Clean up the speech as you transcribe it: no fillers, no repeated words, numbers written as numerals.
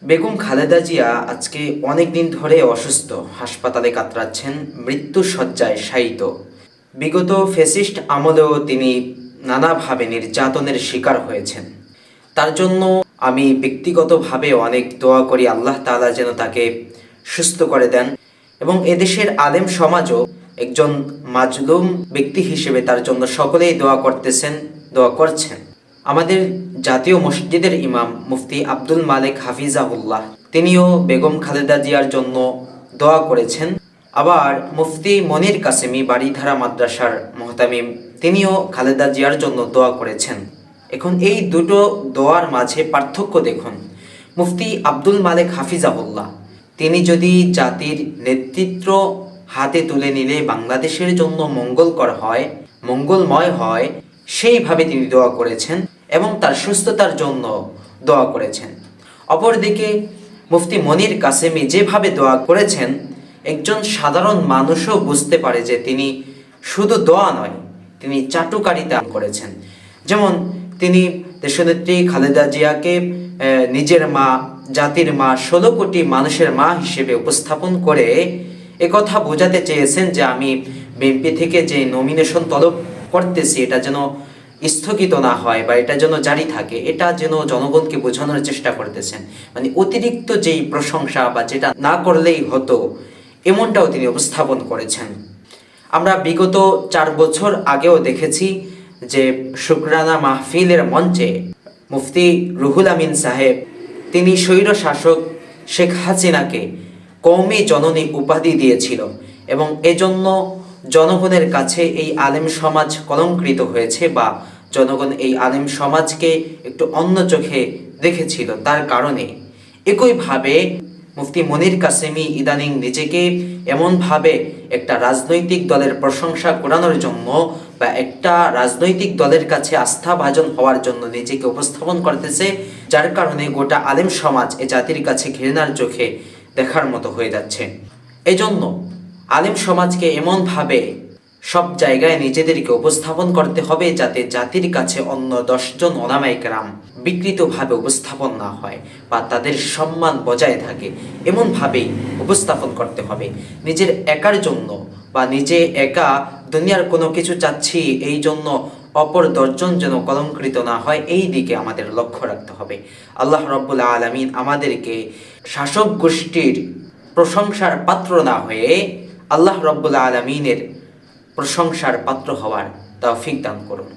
বেগম খালেদা জিয়া আজকে অনেক দিন ধরে অসুস্থ, হাসপাতালে কাতরাচ্ছেন, মৃত্যু শয্যায় শায়িত। বিগত ফ্যাসিস্ট আমলেও তিনি নানাভাবে নির্যাতনের শিকার হয়েছেন। তার জন্য আমি ব্যক্তিগতভাবে অনেক দোয়া করি, আল্লাহ তাআলা যেন তাকে সুস্থ করে দেন। এবং এদেশের আলেম সমাজও একজন মাজলুম ব্যক্তি হিসেবে তার জন্য সকলেই দোয়া করতেছেন, দোয়া করছেন। আমাদের জাতীয় মসজিদের ইমাম মুফতি আব্দুল মালেক হাফিজাহুল্লাহ তিনিও বেগম খালেদা জিয়ার জন্য দোয়া করেছেন। আবার মুফতি মনির কাসেমি বাড়িধারা মাদ্রাসার মুহতামিম তিনিও খালেদা জিয়ার জন্য দোয়া করেছেন। এখন এই দুটো দোয়ার মাঝে পার্থক্য দেখুন। মুফতি আব্দুল মালেক হাফিজাহুল্লাহ তিনি যদি জাতির নেতৃত্ব হাতে তুলে নিলে বাংলাদেশের জন্য মঙ্গলকর হয়, মঙ্গলময় হয়, সেইভাবে তিনি দোয়া করেছেন এবং তার সুস্থতার জন্য দোয়া করেছেন। অপরদিকে মুফতি মনির কাসেমি যেভাবে দোয়া করেছেন, একজন সাধারণ মানুষও বুঝতে পারে যে তিনি শুধু দোয়া নয়, তিনি চাটুকারিতা করেছেন। যেমন তিনি দেশনেত্রী খালেদা জিয়াকে নিজের মা, জাতির মা, 16 কোটি মানুষের মা হিসেবে উপস্থাপন করে একথা বোঝাতে চেয়েছেন যে আমি বিএনপি থেকে যে নমিনেশন তলব করতেছি এটা যেন স্থগিত না হয় বা এটা যেন জারি থাকে, এটা যেন জনগণকে বোঝানোর চেষ্টা করতেছেন। মানে অতিরিক্ত যেই প্রশংসা বা যেটা না করলেই হতো, এমনটাও তিনি উপস্থাপন করেছেন। আমরা বিগত 4 বছর আগেও দেখেছি যে শুকরানা মাহফিলের মঞ্চে মুফতি রুহুল আমিন সাহেব তিনি স্বৈর শাসক শেখ হাসিনাকে কওমি জননী উপাধি দিয়েছিল এবং এজন্য জনগণের কাছে এই আলেম সমাজ কলঙ্কিত হয়েছে বা জনগণ এই আলেম সমাজকে একটু অন্য চোখে দেখেছিল। তার কারণে একইভাবে মুফতি মনির কাসেমি ইদানিং নিজেকে এমনভাবে একটা রাজনৈতিক দলের প্রশংসা করানোর জন্য বা একটা রাজনৈতিক দলের কাছে আস্থাভাজন হওয়ার জন্য নিজেকে উপস্থাপন করতেছে, যার কারণে গোটা আলেম সমাজ এ জাতির কাছে ঘৃণার চোখে দেখার মতো হয়ে যাচ্ছে। এজন্য আলেম সমাজকে এমনভাবে সব জায়গায় নিজেদেরকে উপস্থাপন করতে হবে যাতে জাতির কাছে অন্য 10 জন ওলামায়ে কেরাম বিকৃতভাবে উপস্থাপন না হয় বা তাদের সম্মান বজায় থাকে, এমনভাবেই উপস্থাপন করতে হবে। নিজের একার জন্য বা নিজে একা দুনিয়ার কোনো কিছু চাচ্ছি এই জন্য অপর 10 জন যেন কলঙ্কিত না হয়, এই দিকে আমাদের লক্ষ্য রাখতে হবে। আল্লাহ রাব্বুল আলামিন আমাদেরকে শাসক গোষ্ঠীর প্রশংসার পাত্র না হয়ে আল্লাহ রাব্বুল আলামিনের প্রশংসার পাত্র হওয়ার তৌফিক দান করুন।